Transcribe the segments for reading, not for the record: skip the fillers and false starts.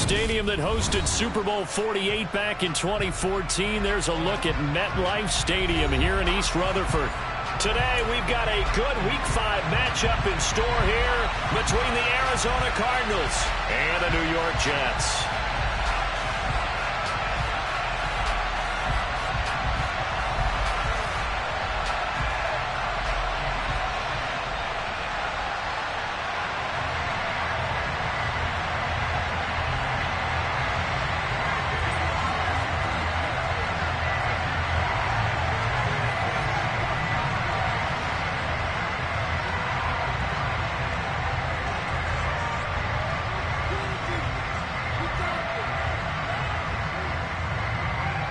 stadium that hosted Super Bowl 48 back in 2014. There's a look at MetLife Stadium here in East Rutherford. Today, we've got a good Week 5 matchup in store here between the Arizona Cardinals and the New York Jets.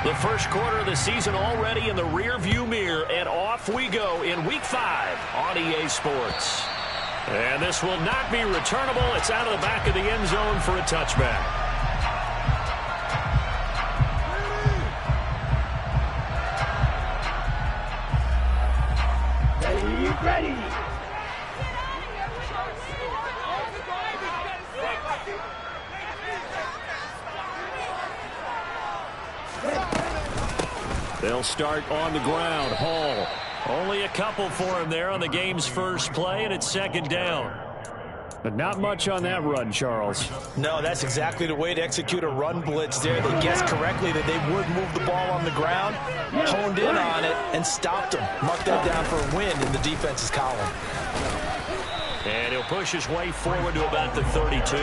The first quarter of the season already in the rearview mirror, and off we go in Week 5 on EA Sports. And this will not be returnable. It's out of the back of the end zone for a touchback. Ready. They'll start on the ground. Hall. Only a couple for him there on the game's first play, and it's second down. But not much on that run, Charles. No, that's exactly the way to execute a run blitz there. They guessed correctly that they would move the ball on the ground, honed in on it, and stopped them. Marked that down for a win in the defense's column. And he'll push his way forward to about the 32.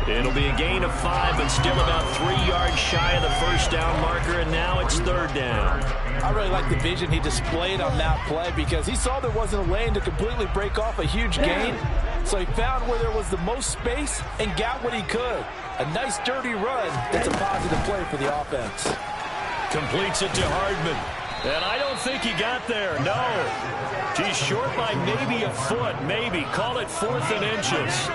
It'll be a gain of 5, but still about 3 yards shy of the first down marker, and now it's third down. I really like the vision he displayed on that play because he saw there wasn't a lane to completely break off a huge gain, so he found where there was the most space and got what he could. A nice dirty run. That's a positive play for the offense. Completes it to Hardman. And I don't think he got there. No. He's short by maybe a foot, maybe. Call it 4th and inches.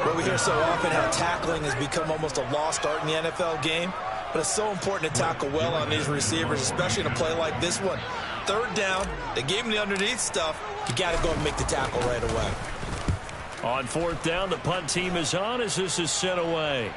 Well, we hear so often how tackling has become almost a lost art in the NFL game, but it's so important to tackle well on these receivers, especially in a play like this one. Third down, they gave him the underneath stuff. You got to go and make the tackle right away. On 4th down, the punt team is on as this is sent away.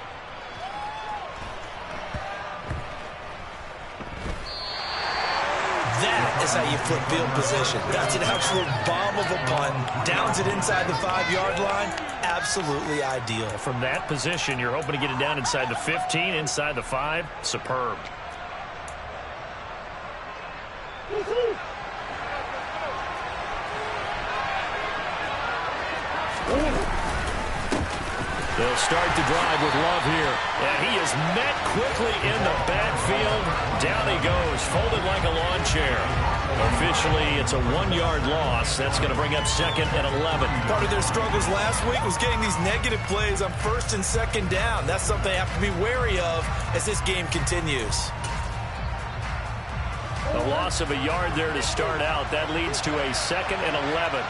That is how you flip field position. That's an absolute bomb of a punt. Downs it inside the 5-yard line. Absolutely ideal. From that position, you're hoping to get it down inside the 15, inside the 5. Superb. They'll start the drive with Love here. And he is met quickly in the backfield. Down he goes, folded like a lawn chair. Officially, it's a 1-yard loss. That's going to bring up second and 11. Part of their struggles last week was getting these negative plays on 1st and 2nd down. That's something they have to be wary of as this game continues. A loss of a yard there to start out. That leads to a 2nd and 11.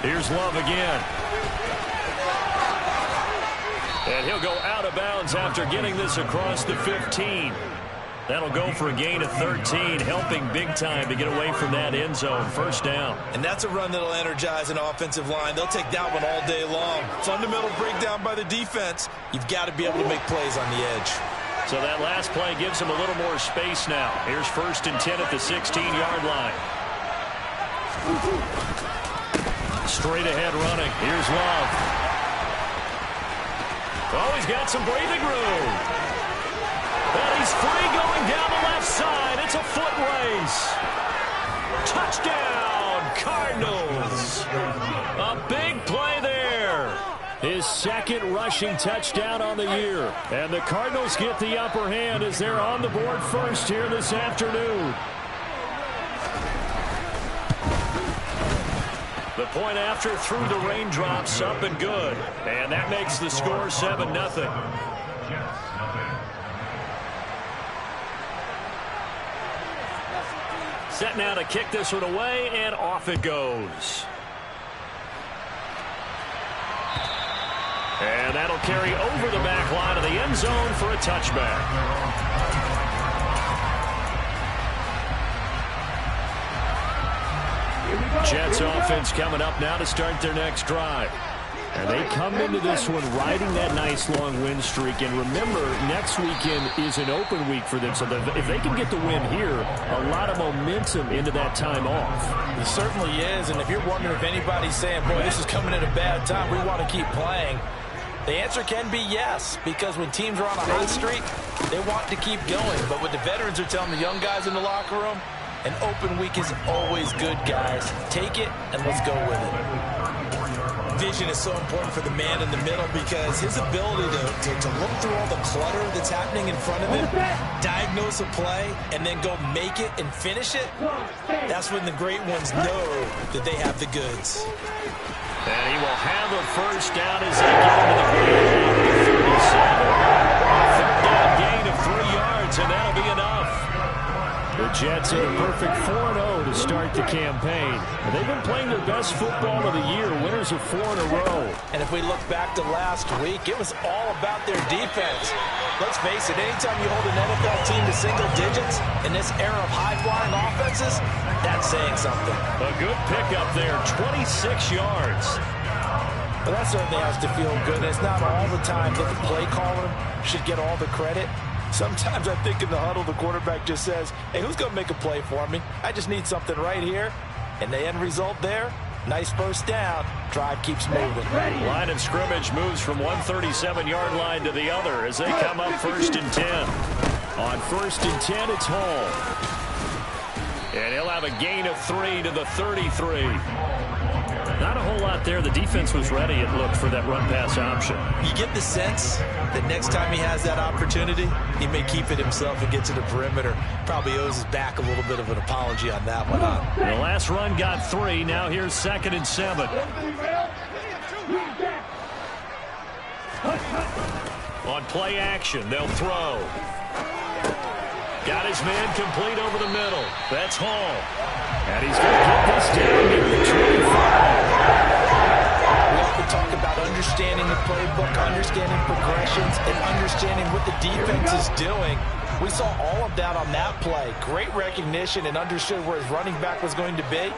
Here's Love again. And he'll go out of bounds after getting this across the 15. That'll go for a gain of 13, helping big time to get away from that end zone. First down. And that's a run that'll energize an offensive line. They'll take that one all day long. Fundamental breakdown by the defense. You've got to be able to make plays on the edge. So that last play gives him a little more space now. Here's 1st and 10 at the 16-yard line. Straight ahead running. Here's Love. Oh, he's got some breathing room. And he's free going down the left side. It's a foot race. Touchdown, Cardinals. A big play there. His 2nd rushing touchdown on the year. And the Cardinals get the upper hand as they're on the board first here this afternoon. The point after through the raindrops, up and good. And that makes the score 7-0. Set now to kick this one away, and off it goes. And that'll carry over the back line of the end zone for a touchback. Jets offense coming up now to start their next drive. And they come into this one riding that nice long win streak. And remember, next weekend is an open week for them. So if they can get the win here, a lot of momentum into that time off. It certainly is. And if you're wondering if anybody's saying, boy, this is coming at a bad time, we want to keep playing, the answer can be yes. Because when teams are on a hot streak, they want to keep going. But what the veterans are telling the young guys in the locker room, an open week is always good, guys. Take it and let's go with it. Vision is so important for the man in the middle because his ability to look through all the clutter that's happening in front of him, diagnose a play, and then go make it and finish it, that's when the great ones know that they have the goods. And he will have a first down as they get into the goal line. 37. Third down gain of 3 yards, and that'll be enough. The Jets in a perfect 4-0 to start the campaign. And they've been playing their best football of the year, winners of 4 in a row. And if we look back to last week, it was all about their defense. Let's face it, anytime you hold an NFL team to single digits in this era of high-flying offenses, that's saying something. A good pickup there, 26 yards. But that certainly has to feel good. It's not all the time that the play caller should get all the credit. Sometimes I think in the huddle, the quarterback just says, hey, who's going to make a play for me? I just need something right here. And the end result there, nice first down. Drive keeps moving. Line of scrimmage moves from one 37-yard line to the other as they come up 1st and 10. On 1st and 10, it's Hall. And he'll have a gain of 3 to the 33. Not a whole lot there. The defense was ready, it looked, for that run-pass option. You get the sense that next time he has that opportunity, he may keep it himself and get to the perimeter. Probably owes his back a little bit of an apology on that one, huh? The last run got 3. Now here's 2nd and 7. On play action, they'll throw. Got his man complete over the middle. That's Hall. And he's going to get this down near the 25. We often talk about understanding the playbook, understanding progressions, and understanding what the defense is doing. We saw all of that on that play. Great recognition and understood where his running back was going to be.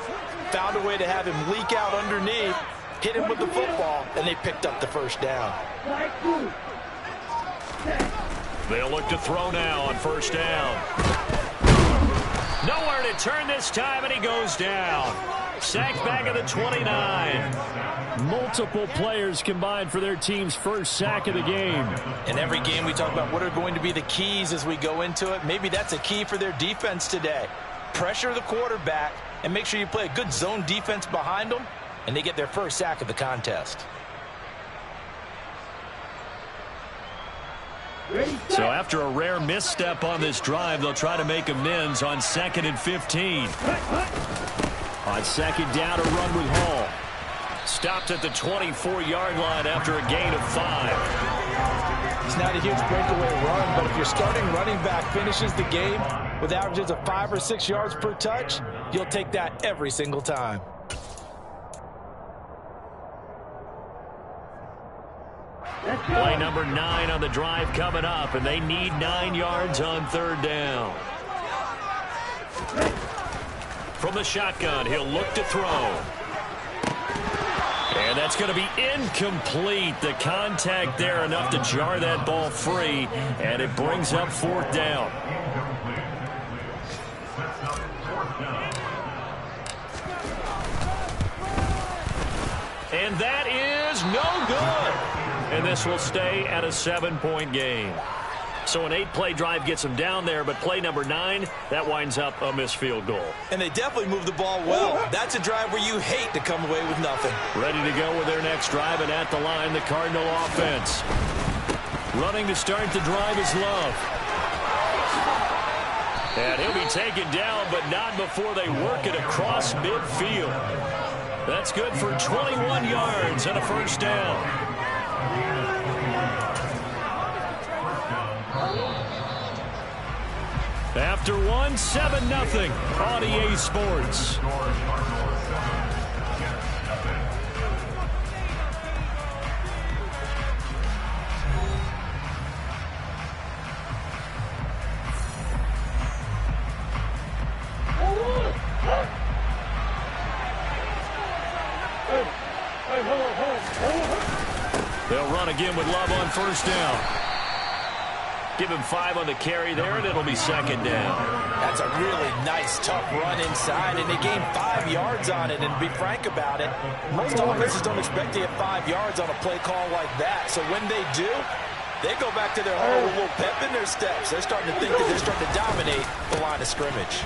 Found a way to have him leak out underneath, hit him with the football, and they picked up the first down. They'll look to throw now on 1st down. Nowhere to turn this time, and he goes down. Sacked back at the 29. Multiple players combined for their team's first sack of the game. In every game we talk about what are going to be the keys as we go into it. Maybe that's a key for their defense today. Pressure the quarterback and make sure you play a good zone defense behind them, and they get their first sack of the contest. So after a rare misstep on this drive, they'll try to make amends on 2nd and 15. On 2nd down, a run with Hall. Stopped at the 24-yard line after a gain of 5. It's not a huge breakaway run, but if your starting running back finishes the game with averages of 5 or 6 yards per touch, you'll take that every single time. Play number 9 on the drive coming up, and they need 9 yards on 3rd down. From the shotgun, he'll look to throw. And that's going to be incomplete. The contact there enough to jar that ball free, and it brings up 4th down. And that is no good. And this will stay at a 7-point game. So an 8-play drive gets them down there, but play number 9, that winds up a missed field goal. And they definitely moved the ball well. That's a drive where you hate to come away with nothing. Ready to go with their next drive, and at the line, the Cardinal offense. Running to start the drive is Love. And he'll be taken down, but not before they work it across midfield. That's good for 21 yards and a first down. After one, 7-0 on EA Sports. run again with Love on first down. Give him 5 on the carry there, and it'll be second down. That's a really nice, tough run inside, and they gained 5 yards on it. And to be frank about it, most offenses don't expect to get 5 yards on a play call like that. So when they do, they go back to their home with a little pep in their steps. They're starting to think that they're starting to dominate the line of scrimmage.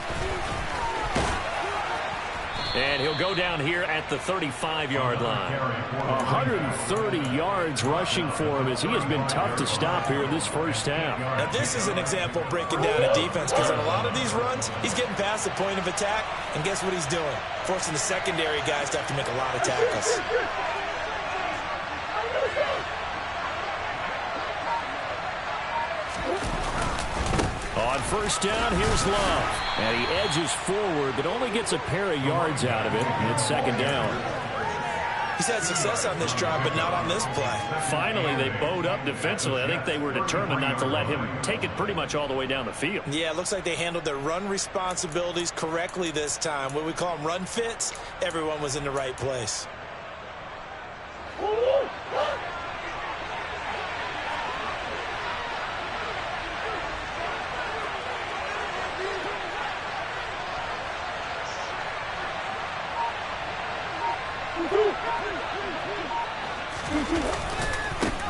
And he'll go down here at the 35-yard line. 130 yards rushing for him as he has been tough to stop here in this first half. Now, this is an example of breaking down a defense, because on a lot of these runs, he's getting past the point of attack, and guess what he's doing? Forcing the secondary guys to have to make a lot of tackles. On first down, here's Love. And he edges forward, but only gets a pair of yards out of it, and it's second down. He's had success on this drive, but not on this play. Finally, they bowed up defensively. I think they were determined not to let him take it pretty much all the way down the field. Yeah, it looks like they handled their run responsibilities correctly this time. What we call them run fits, everyone was in the right place.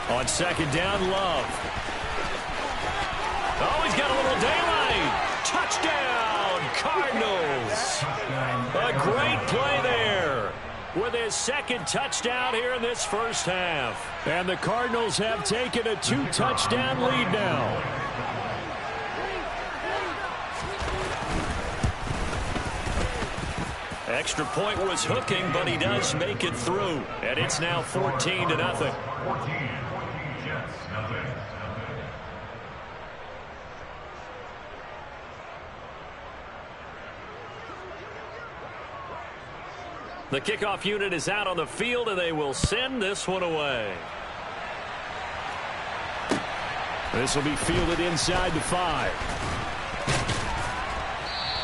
On second down, Love. Oh, he's got a little daylight. Touchdown, Cardinals. A great play there with his second touchdown here in this first half. And the Cardinals have taken a 2-touchdown lead now. Extra point was hooking, but he does make it through. And it's now 14-0. The kickoff unit is out on the field, and they will send this one away. This will be fielded inside the 5.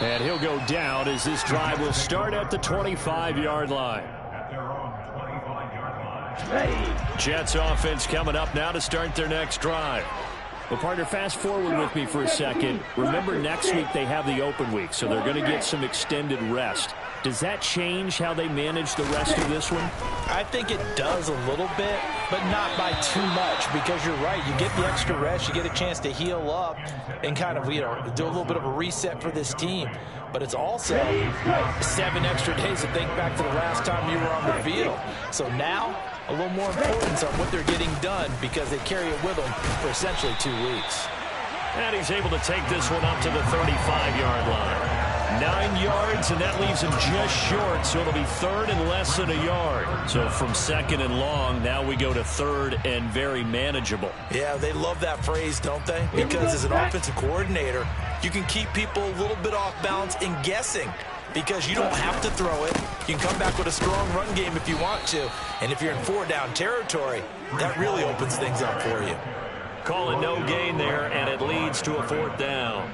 And he'll go down as this drive will start at the 25-yard line. Jets offense coming up now to start their next drive. Well, partner, fast forward with me for a second. Remember, next week they have the open week, so they're going to get some extended rest. Does that change how they manage the rest of this one? I think it does a little bit, but not by too much, because you're right. You get the extra rest. You get a chance to heal up and kind of, do a little bit of a reset for this team. But it's also 7 extra days to think back to the last time you were on the field. So now, a little more importance on what they're getting done, because they carry it with them for essentially 2 weeks. And he's able to take this one up to the 35-yard line. 9 yards, and that leaves him just short, so it'll be third and less than a yard. So from second and long, now we go to third and very manageable. Yeah, they love that phrase, don't they? Because as an offensive coordinator, you can keep people a little bit off balance and guessing, because you don't have to throw it. You can come back with a strong run game if you want to. And if you're in 4-down territory, that really opens things up for you. Call it no gain there, and it leads to a 4th down.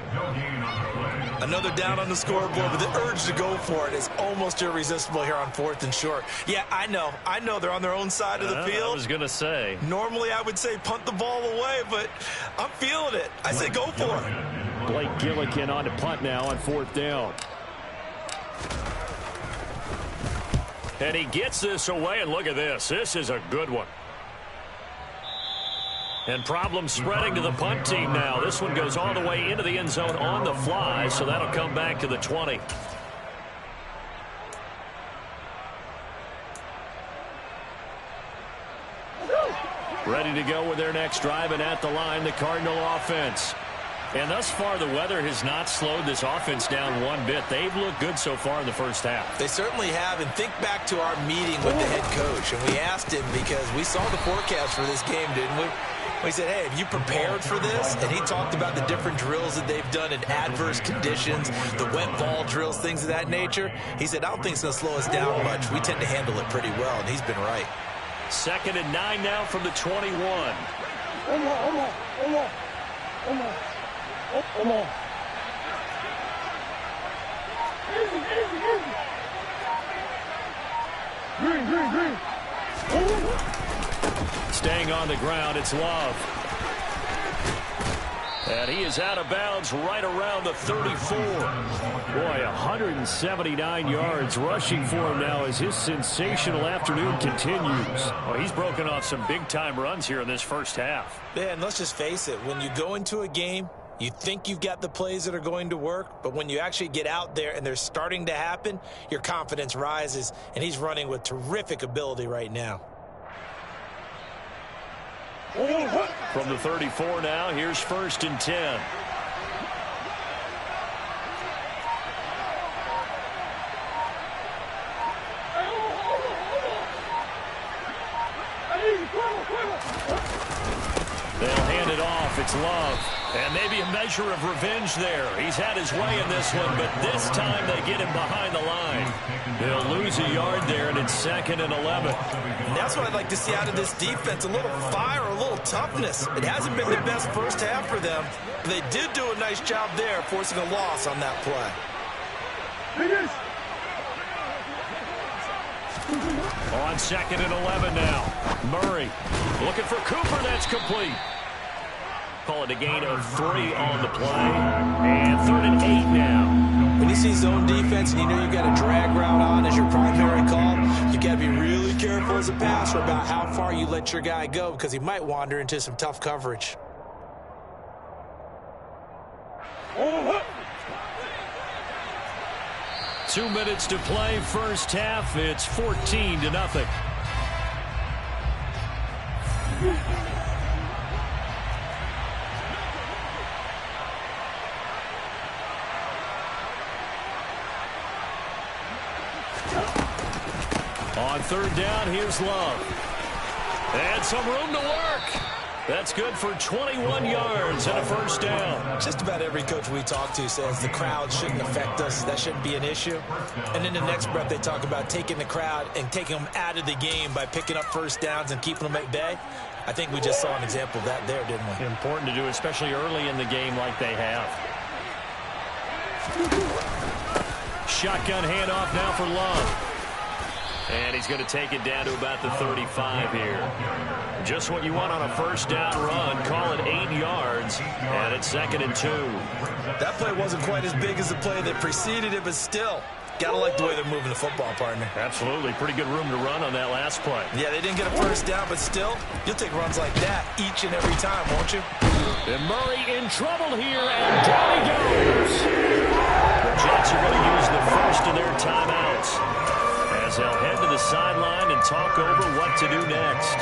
Another down on the scoreboard, but the urge to go for it is almost irresistible here on 4th and short. Yeah, I know they're on their own side of the field. I was going to say. Normally I would say punt the ball away, but I'm feeling it. I say go for it. Blake Gillikin on to punt now on 4th down. And he gets this away, and look at this. This is a good one. And problems spreading to the punt team now. This one goes all the way into the end zone on the fly, so that'll come back to the 20. Ready to go with their next drive, and at the line, the Cardinal offense. And thus far, the weather has not slowed this offense down one bit. They've looked good so far in the first half. They certainly have, and think back to our meeting with the head coach, and we asked him, because we saw the forecast for this game, didn't we? We said, hey, have you prepared for this? And he talked about the different drills that they've done in adverse conditions, the wet ball drills, things of that nature. He said, I don't think it's going to slow us down much. We tend to handle it pretty well, and he's been right. 2nd and 9 now from the 21. staying on the ground. It's Love. And he is out of bounds right around the 34. Boy, 179 yards rushing for him now as his sensational afternoon continues. Well, he's broken off some big-time runs here in this first half. Yeah, and let's just face it, when you go into a game, you think you've got the plays that are going to work, but when you actually get out there and they're starting to happen, your confidence rises, and he's running with terrific ability right now. From the 34 now, here's 1st and 10. They'll hand it off. It's Love. And maybe a measure of revenge there. He's had his way in this one, but this time they get him behind the line. They'll lose a yard there, and it's 2nd and 11. And that's what I'd like to see out of this defense, a little fire, a little toughness. It hasn't been the best first half for them. But they did do a nice job there, forcing a loss on that play. On 2nd and 11 now. Murray looking for Cooper. That's complete. Call it a gain of 3 on the play. And 3rd and 8 now. When you see zone defense and you know you've got a drag route on as your primary call, you got to be really careful as a passer about how far you let your guy go because he might wander into some tough coverage. 2 minutes to play, first half. It's 14-0. On 3rd down, here's Love. And some room to work. That's good for 21 yards and a 1st down. Just about every coach we talk to says the crowd shouldn't affect us. That shouldn't be an issue. And in the next breath, they talk about taking the crowd and taking them out of the game by picking up 1st downs and keeping them at bay. I think we just saw an example of that there, didn't we? Important to do, especially early in the game like they have. Shotgun handoff now for Love. And he's going to take it down to about the 35 here. Just what you want on a 1st down run. Call it 8 yards, and it's 2nd and 2. That play wasn't quite as big as the play that preceded it, but still, got to like the way they're moving the football, partner. Absolutely. Pretty good room to run on that last play. Yeah, they didn't get a 1st down, but still, you'll take runs like that each and every time, won't you? And Murray in trouble here, and down he goes. The Jets are going to use the first of their timeouts as they'll head to the sideline and talk over what to do next.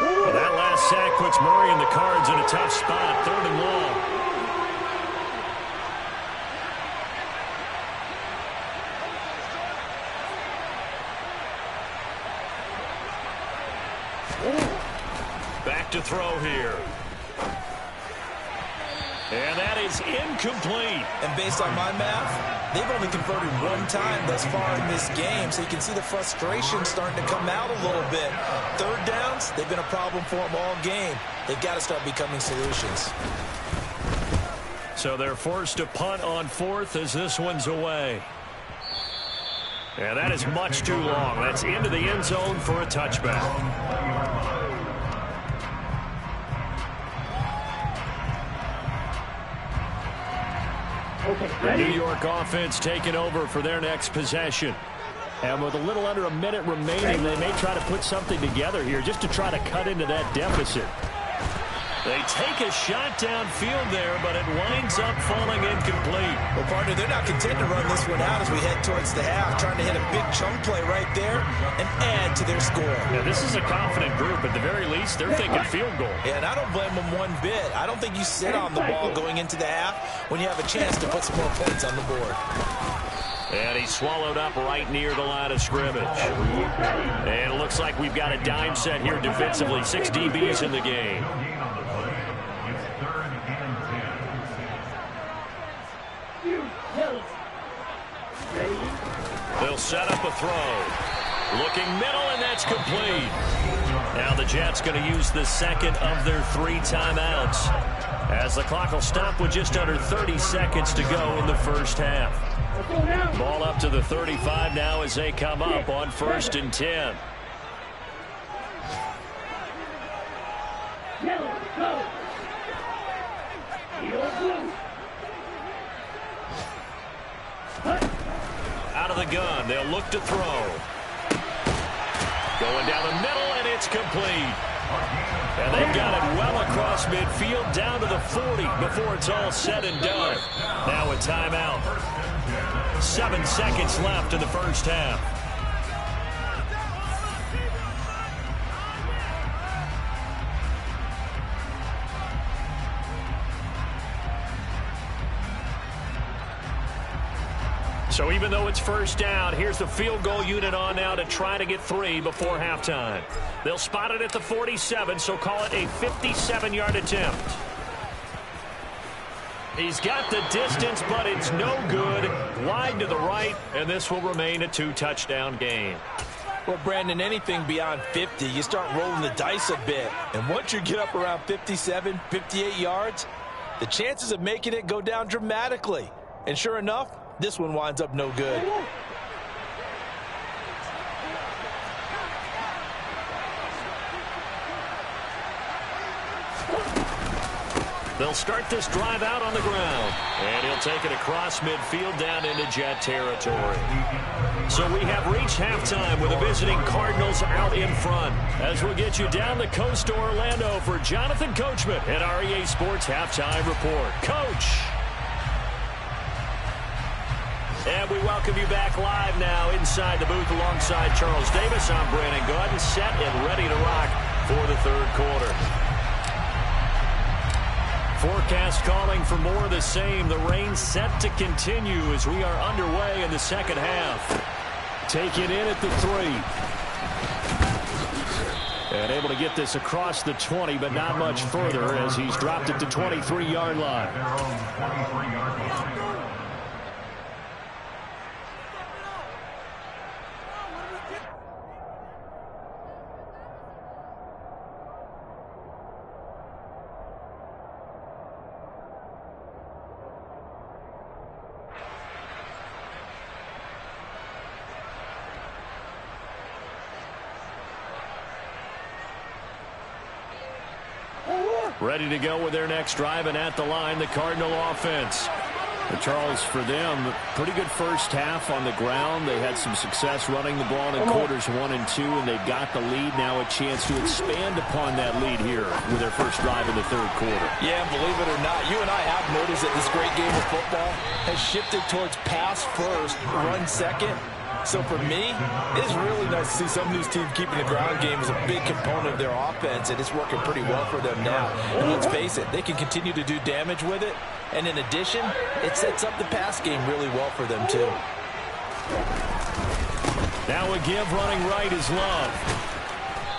Well, that last sack puts Murray and the Cards in a tough spot, 3rd and long. Back to throw here. And that is incomplete. And based on my math, they've only converted 1 time thus far in this game, so you can see the frustration starting to come out a little bit. 3rd downs, they've been a problem for them all game. They've got to start becoming solutions. So they're forced to punt on 4th as this one's away. And that is much too long. That's into the end zone for a touchback. The New York offense taking over for their next possession. And with a little under a minute remaining, they may try to put something together here just to try to cut into that deficit. They take a shot downfield there, but it winds up falling incomplete. Well, partner, they're not content to run this one out as we head towards the half, trying to hit a big chunk play right there and add to their score. Yeah, this is a confident group. At the very least, they're thinking field goal. Yeah, and I don't blame them one bit. I don't think you sit on the ball going into the half when you have a chance to put some more points on the board. And he's swallowed up right near the line of scrimmage. And it looks like we've got a dime set here defensively. 6 DBs in the game. They'll set up a throw. Looking middle, and that's complete. Now the Jets going to use the second of their 3 timeouts, as the clock will stop with just under 30 seconds to go in the first half. Ball up to the 35 now as they come up on 1st and 10. Out of the gun, they'll look to throw. Going down the middle, and it's complete. And they've got it well across midfield, down to the 40 before it's all said and done. Now a timeout. 7 seconds left in the first half. So even though it's first down, here's the field goal unit on now to try to get 3 before halftime. They'll spot it at the 47, so call it a 57-yard attempt. He's got the distance, but it's no good. Wide to the right, and this will remain a 2-touchdown game. Well, Brandon, anything beyond 50, you start rolling the dice a bit. And once you get up around 57, 58 yards, the chances of making it go down dramatically. And sure enough, this one winds up no good. They'll start this drive out on the ground. And he'll take it across midfield down into Jet territory. So we have reached halftime with the visiting Cardinals out in front. As we'll get you down the coast to Orlando for Jonathan Coachman at our EA Sports Halftime Report. Coach! And we welcome you back live now inside the booth alongside Charles Davis. I'm Brandon Gaudin, set and ready to rock for the third quarter. Forecast calling for more of the same. The rain set to continue as we are underway in the second half. Take it in at the 3. And able to get this across the 20, but not much further as he's dropped it to 23-yard line. Ready to go with their next drive, and at the line, the Cardinal offense. Charles, for them, pretty good first half on the ground. They had some success running the ball in quarters 1 and 2, and they've got the lead now, a chance to expand upon that lead here with their first drive in the third quarter. Yeah, believe it or not, you and I have noticed that this great game of football has shifted towards pass first, run second. So for me, it's really nice to see some of these teams keeping the ground game as a big component of their offense, and it's working pretty well for them now. And let's face it, they can continue to do damage with it. And in addition, it sets up the pass game really well for them, too. Now a give running right is Love.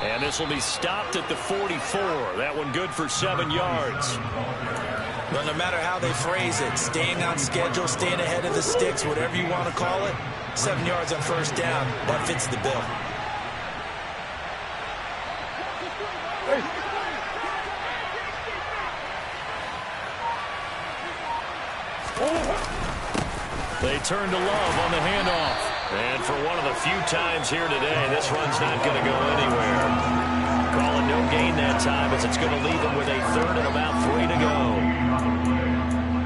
And this will be stopped at the 44. That one good for 7 yards. Well, no matter how they phrase it, staying on schedule, staying ahead of the sticks, whatever you want to call it, 7 yards on first down, that fits the bill. They turn to Love on the handoff. And for one of the few times here today, this run's not going to go anywhere. Calling no gain that time as it's going to leave him with a third and about 3 to go.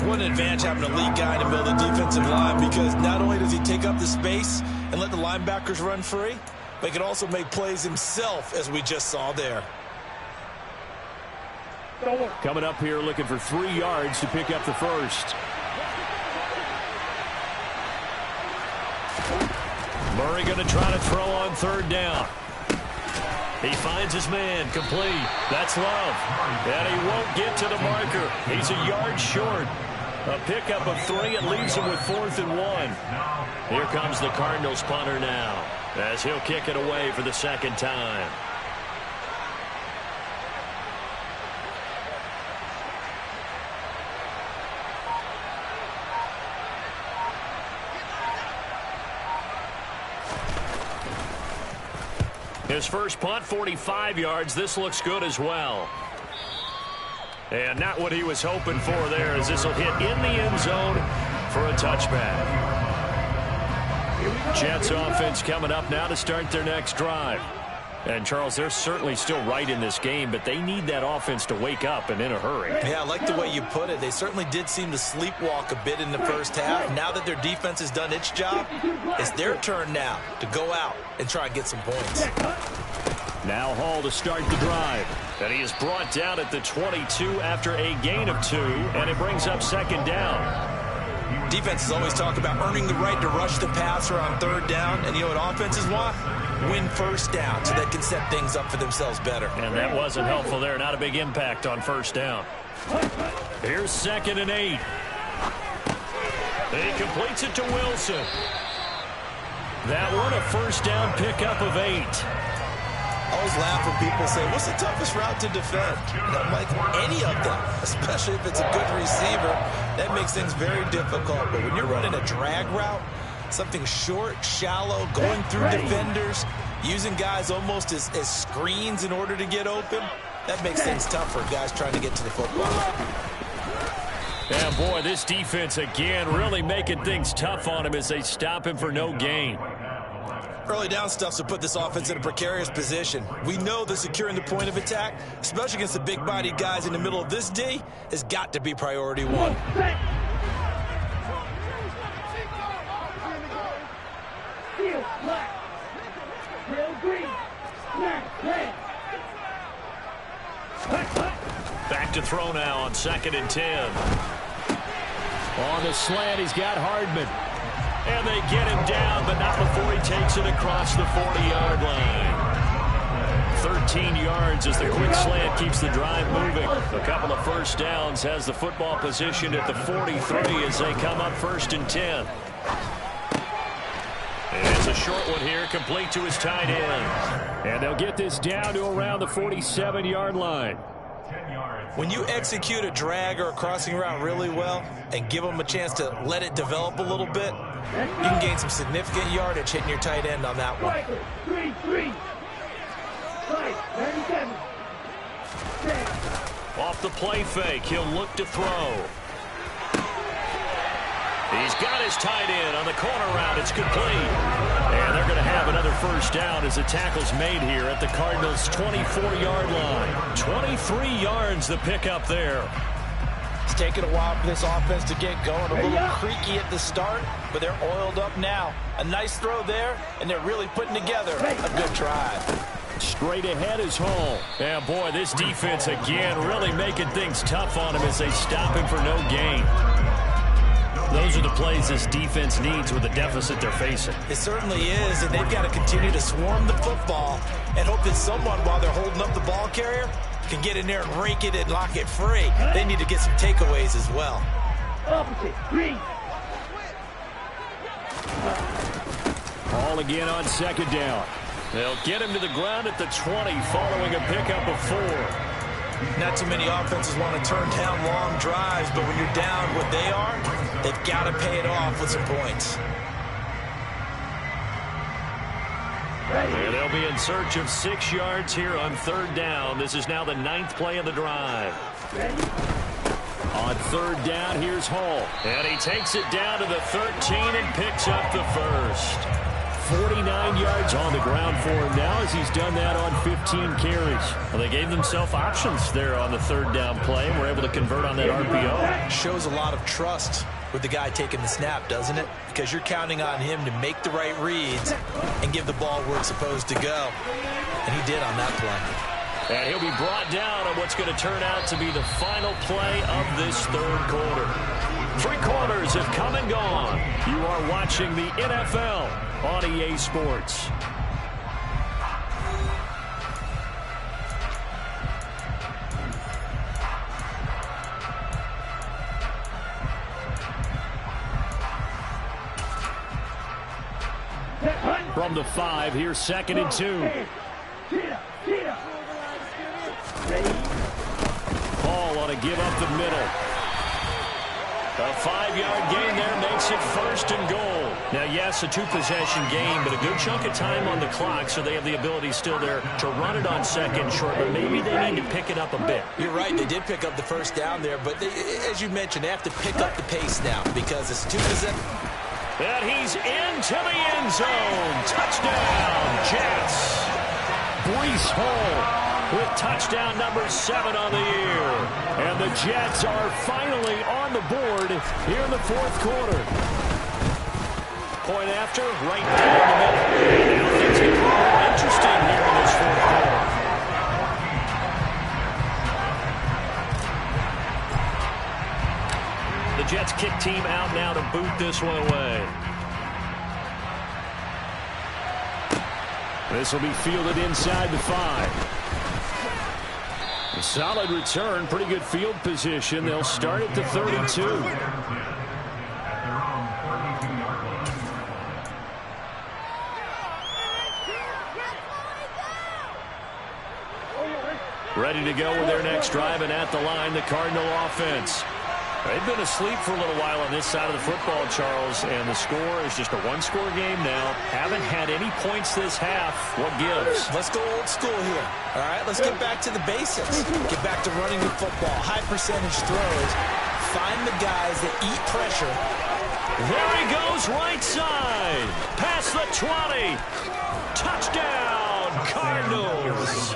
What an advantage having a lead guy in the middle of the defensive line, because not only does he take up the space and let the linebackers run free, but he can also make plays himself, as we just saw there. Coming up here looking for 3 yards to pick up the first. Murray going to try to throw on third down. He finds his man, complete. That's Love. And he won't get to the marker. He's a yard short. A pickup of 3. It leaves him with 4th and 1. Here comes the Cardinals punter now, as he'll kick it away for the second time. His first punt, 45 yards. This looks good as well. And not what he was hoping for there, as this will hit in the end zone for a touchback. Jets offense coming up now to start their next drive. And, Charles, they're certainly still right in this game, but they need that offense to wake up and in a hurry. Yeah, I like the way you put it. They certainly did seem to sleepwalk a bit in the first half. Now that their defense has done its job, it's their turn now to go out and try and get some points. Now Hall to start the drive. And he is brought down at the 22 after a gain of 2, and it brings up second down. Defenses always talk about earning the right to rush the passer on third down, and you know what offenses want? Win first down so they can set things up for themselves better. And that wasn't helpful there. Not a big impact on first down. Here's 2nd and 8. He completes it to Wilson. That one a first down pickup of 8. I always laugh when people say, what's the toughest route to defend? And I'm like, any of them, especially if it's a good receiver. That makes things very difficult. But when you're running a drag route, something short, shallow, going through defenders, using guys almost as screens in order to get open, that makes things tough for guys trying to get to the football. Yeah, boy, this defense again really making things tough on him as they stop him for no gain. Early down stuff to put this offense in a precarious position. We know that securing the point of attack, especially against the big-bodied guys in the middle of this D, has got to be priority 1. Back to throw now on 2nd and 10. On the slant, he's got Hardman. And they get him down, but not before he takes it across the 40-yard line. 13 yards as the quick slant keeps the drive moving. A couple of first downs, has the football positioned at the 43 as they come up 1st and 10. And it's a short one here, complete to his tight end. And they'll get this down to around the 47-yard line. When you execute a drag or a crossing route really well and give them a chance to let it develop a little bit, you can gain some significant yardage hitting your tight end on that one. Off the play fake, he'll look to throw. He's got his tight end on the corner route. It's complete. And they're going to have another first down as the tackle's made here at the Cardinals' 24-yard line. 23 yards the pickup there. It's taken a while for this offense to get going. A little creaky at the start, but they're oiled up now. A nice throw there, and they're really putting together a good drive. Straight ahead is Hall. And, boy, this defense again really making things tough on him as they stop him for no gain. Those are the plays this defense needs with the deficit they're facing. It certainly is, and they've got to continue to swarm the football and hope that someone, while they're holding up the ball carrier, can get in there and rake it and lock it free. They need to get some takeaways as well. Hall again on 2nd down. They'll get him to the ground at the 20 following a pickup of 4. Not too many offenses want to turn down long drives, but when you're down what they are, they've got to pay it off with some points. And they'll be in search of 6 yards here on 3rd down. This is now the 9th play of the drive. On 3rd down, here's Hall. And he takes it down to the 13 and picks up the first. 49 yards on the ground for him now as he's done that on 15 carries. Well, they gave themselves options there on the 3rd down play and were able to convert on that RPO. Shows a lot of trust with the guy taking the snap, doesn't it? Because you're counting on him to make the right reads and give the ball where it's supposed to go. And he did on that play. And he'll be brought down on what's going to turn out to be the final play of this 3rd quarter. 3 quarters have come and gone. You are watching the NFL on EA Sports. From the 5, here's 2nd and 2. Hall on a give up the middle. A 5-yard gain there makes it 1st and goal. Now, yes, a 2-possession game, but a good chunk of time on the clock, so they have the ability still there to run it on 2nd short, but maybe they need to pick it up a bit. You're right. They did pick up the 1st down there, but as you mentioned, they have to pick up the pace now because it's 2-possession. And he's into the end zone. Touchdown, Jets. Breece Hall with touchdown number 7 on the year. And the Jets are finally on the board here in the 4th quarter. Point after, right down the middle. Now things get more interesting here in this 4th quarter. The Jets kick team out now to boot this one away. This will be fielded inside the 5. A solid return, pretty good field position. They'll start at the 32. Ready to go with their next drive, and at the line, the Cardinal offense. They've been asleep for a little while on this side of the football, Charles, and the score is just a 1-score game now. Haven't had any points this half. What gives? Let's go old school here. All right, let's get back to the basics. Get back to running the football. High percentage throws. Find the guys that eat pressure. There he goes, right side. Past the 20. Touchdown, Cardinals.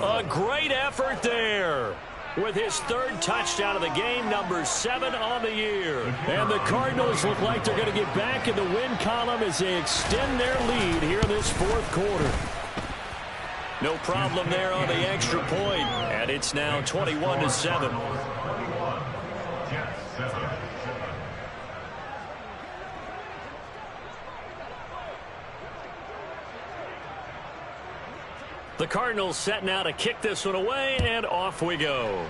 A great effort there. With his 3rd touchdown of the game, number 7 on the year. And the Cardinals look like they're going to get back in the win column as they extend their lead here in this 4th quarter. No problem there on the extra point, and it's now 21-7. The Cardinals set now to kick this one away, and off we go.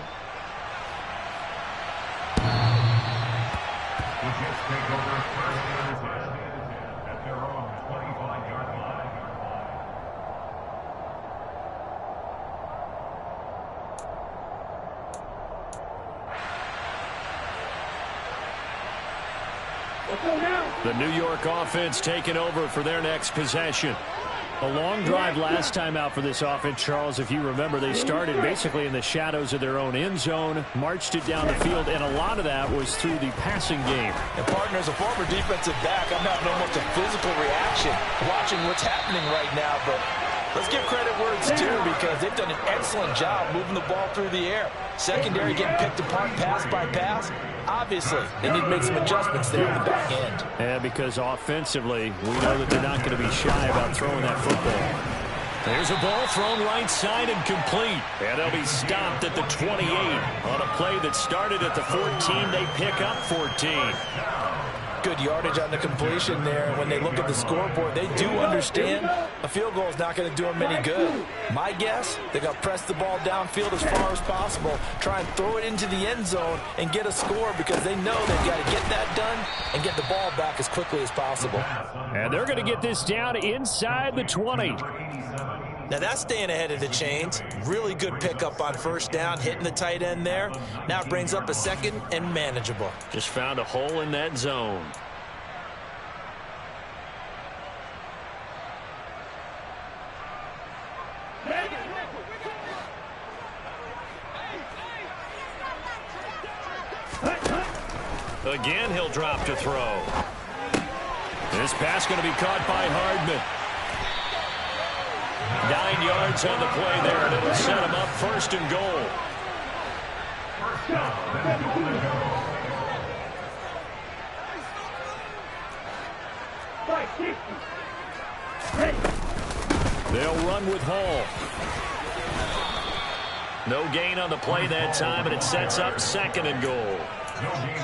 The New York offense taking over for their next possession. A long drive last time out for this offense, Charles. If you remember, they started basically in the shadows of their own end zone, marched it down the field, and a lot of that was through the passing game. And, partner, as a former defensive back, I'm having almost a physical reaction watching what's happening right now. But let's give credit where it's due because they've done an excellent job moving the ball through the air. Secondary getting picked apart pass by pass. Obviously, they need to make some adjustments there in the back end. And because offensively, we know that they're not going to be shy about throwing that football. There's a ball thrown right side and complete. And they'll be stopped at the 28. On a play that started at the 14, they pick up 14. Good yardage on the completion there. When they look at the scoreboard, they do understand a field goal is not going to do them any good. My guess, they're going to press the ball downfield as far as possible, try and throw it into the end zone and get a score because they know they've got to get that done and get the ball back as quickly as possible. And they're going to get this down inside the 20. Now that's staying ahead of the chains. Really good pickup on 1st down, hitting the tight end there. Now it brings up a 2nd and manageable. Just found a hole in that zone. Again, he'll drop to throw. This pass going to be caught by Hardman. 9 yards on the play there, and it'll set him up 1st and goal. They'll run with Hall. No gain on the play that time, and it sets up 2nd and goal.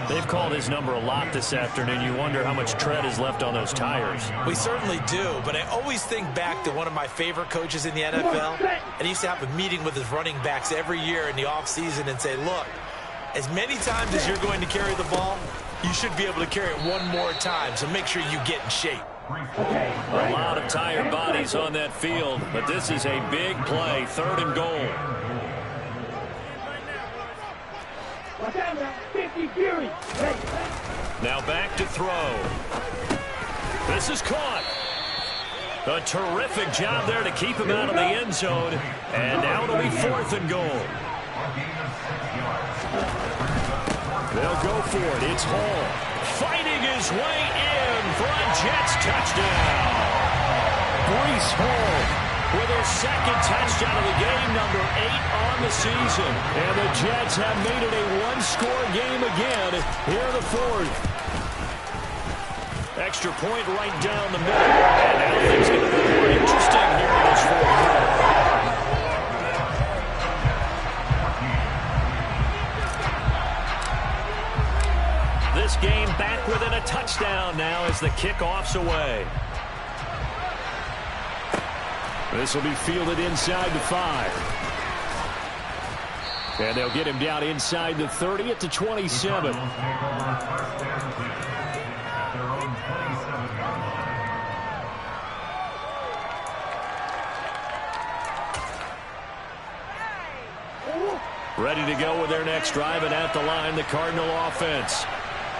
They've called his number a lot this afternoon. You wonder how much tread is left on those tires. We certainly do, but I always think back to one of my favorite coaches in the NFL. And he used to have a meeting with his running backs every year in the offseason and say, look, as many times as you're going to carry the ball, you should be able to carry it one more time, so make sure you get in shape. A lot of tired bodies on that field, but this is a big play, 3rd and goal. Now back to throw. This is caught. A terrific job there to keep him out of the end zone. And now it'll be 4th and goal. They'll go for it. It's Hall fighting his way in for a Jets touchdown. Breece Hall with his 2nd touchdown of the game, number 8 on the season. And the Jets have made it a one-score game again here in the 4th. Extra point right down the middle. And now things going to be more interesting here in this 4th quarter. This game back within a touchdown now as the kickoff's away. This will be fielded inside the 5. And they'll get him down inside the 30 at the 27. Ready to go with their next drive, and at the line, the Cardinal offense.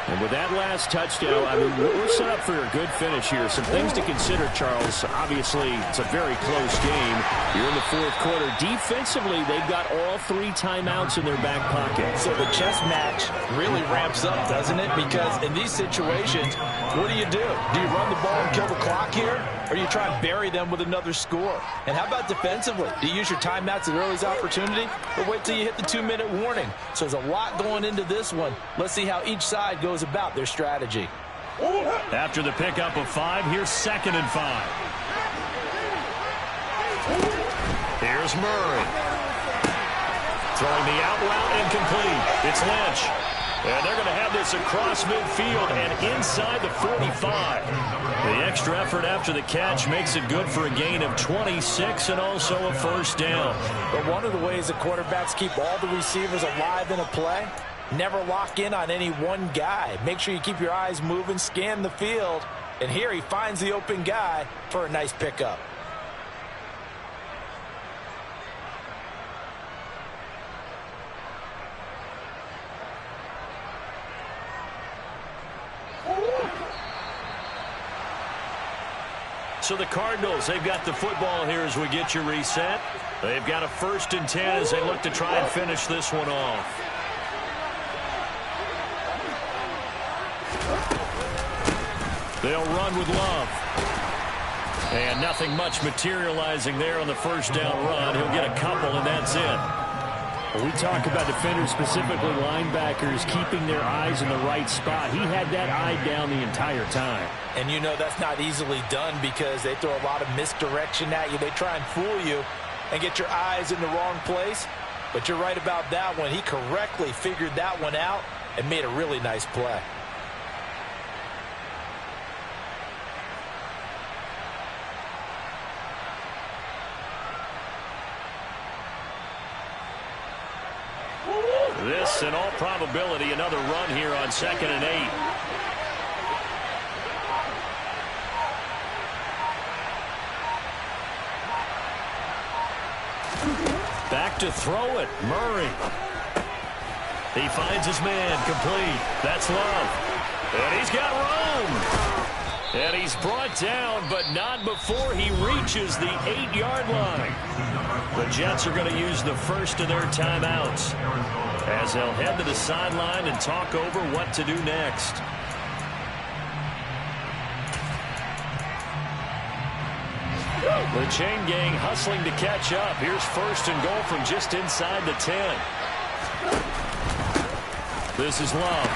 And with that last touchdown, I mean, we're set up for a good finish here. Some things to consider, Charles. Obviously, it's a very close game. You're in the 4th quarter. Defensively, they've got all 3 timeouts in their back pocket. So the chess match really ramps up, doesn't it? Because in these situations, what do? Do you run the ball and kill the clock here? Or do you try and bury them with another score? And how about defensively? Do you use your timeouts at earliest opportunity? Or wait till you hit the 2-minute warning? So there's a lot going into this one. Let's see how each side goes about their strategy. After the pickup of 5, here's 2nd and 5. Here's Murray. Throwing the out route incomplete. It's Lynch. And they're going to have this across midfield and inside the 45. The extra effort after the catch makes it good for a gain of 26 and also a 1st down. But one of the ways that quarterbacks keep all the receivers alive in a play, never lock in on any one guy. Make sure you keep your eyes moving, scan the field. And here he finds the open guy for a nice pickup. So the Cardinals, they've got the football here as we get you reset. They've got a 1st and 10 as they look to try and finish this one off. They'll run with Love. And nothing much materializing there on the 1st down run. He'll get a couple, and that's it. When we talk about defenders, specifically linebackers, keeping their eyes in the right spot, he had that eye down the entire time. And you know that's not easily done because they throw a lot of misdirection at you. They try and fool you and get your eyes in the wrong place. But you're right about that one. He correctly figured that one out and made a really nice play. This, in all probability, another run here on 2nd and 8. Back to throw it, Murray. He finds his man, complete. That's Love. And he's got room. And he's brought down, but not before he reaches the 8-yard line. The Jets are going to use the 1st of their timeouts as they'll head to the sideline and talk over what to do next. The chain gang hustling to catch up. Here's 1st and goal from just inside the 10. This is Love.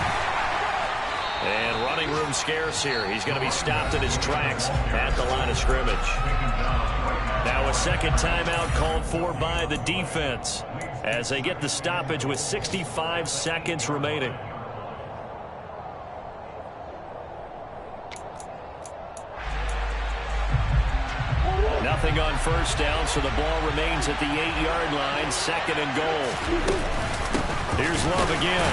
And running room scarce here. He's going to be stopped in his tracks at the line of scrimmage. Now a 2nd timeout called for by the defense as they get the stoppage with 65 seconds remaining. Nothing on 1st down, so the ball remains at the 8-yard line. 2nd and goal. Here's Love again.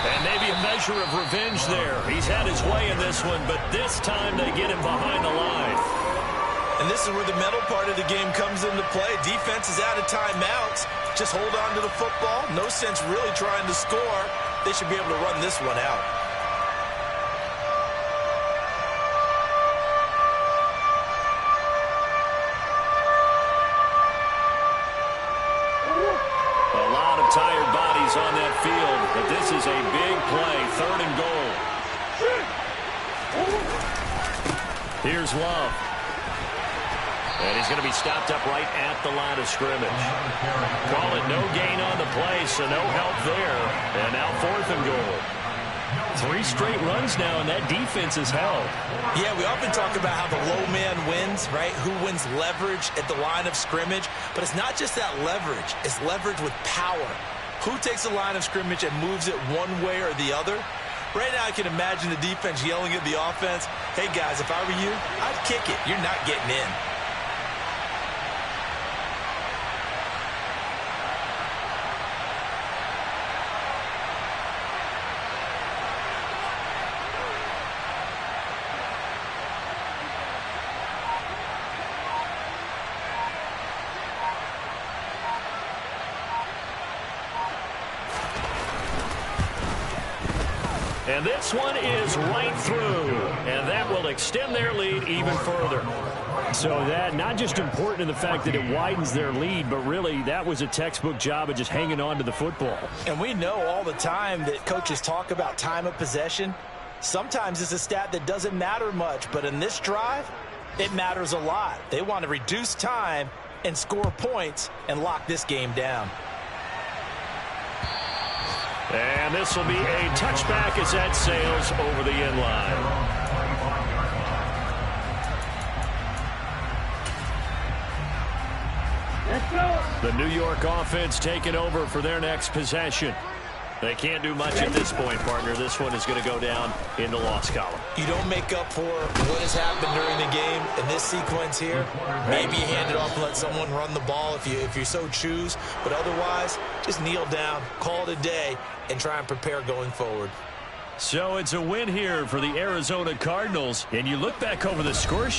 And maybe a measure of revenge there. He's had his way in this one, but this time they get him behind the line. And this is where the mental part of the game comes into play. Defense is out of timeouts. Just hold on to the football. No sense really trying to score. they should be able to run this one out. A lot of tired bodies on that field, but this is a big play, 3rd and goal. Here's Love. And he's going to be stopped up right at the line of scrimmage. Call it no gain on the play, so no help there. And now 4th and goal. 3 straight runs now, and that defense is held. Yeah, we often talk about how the low man wins, right? Who wins leverage at the line of scrimmage. But it's not just that leverage. It's leverage with power. Who takes the line of scrimmage and moves it one way or the other? Right now, I can imagine the defense yelling at the offense, hey, guys, if I were you, I'd kick it. You're not getting in. And this one is right through, and that will extend their lead even further. So that not just important in the fact that it widens their lead, but really that was a textbook job of just hanging on to the football. And we know all the time that coaches talk about time of possession. Sometimes it's a stat that doesn't matter much, but in this drive, it matters a lot. They want to reduce time and score points and lock this game down. And this will be a touchback as that sails over the end line. The New York offense taking over for their next possession. They can't do much at this point, partner. This one is going to go down in the loss column. You don't make up for what has happened during the game in this sequence here. Maybe you hand it off and let someone run the ball if you so choose. But otherwise, just kneel down, call it a day, and try and prepare going forward. So it's a win here for the Arizona Cardinals. And you look back over the score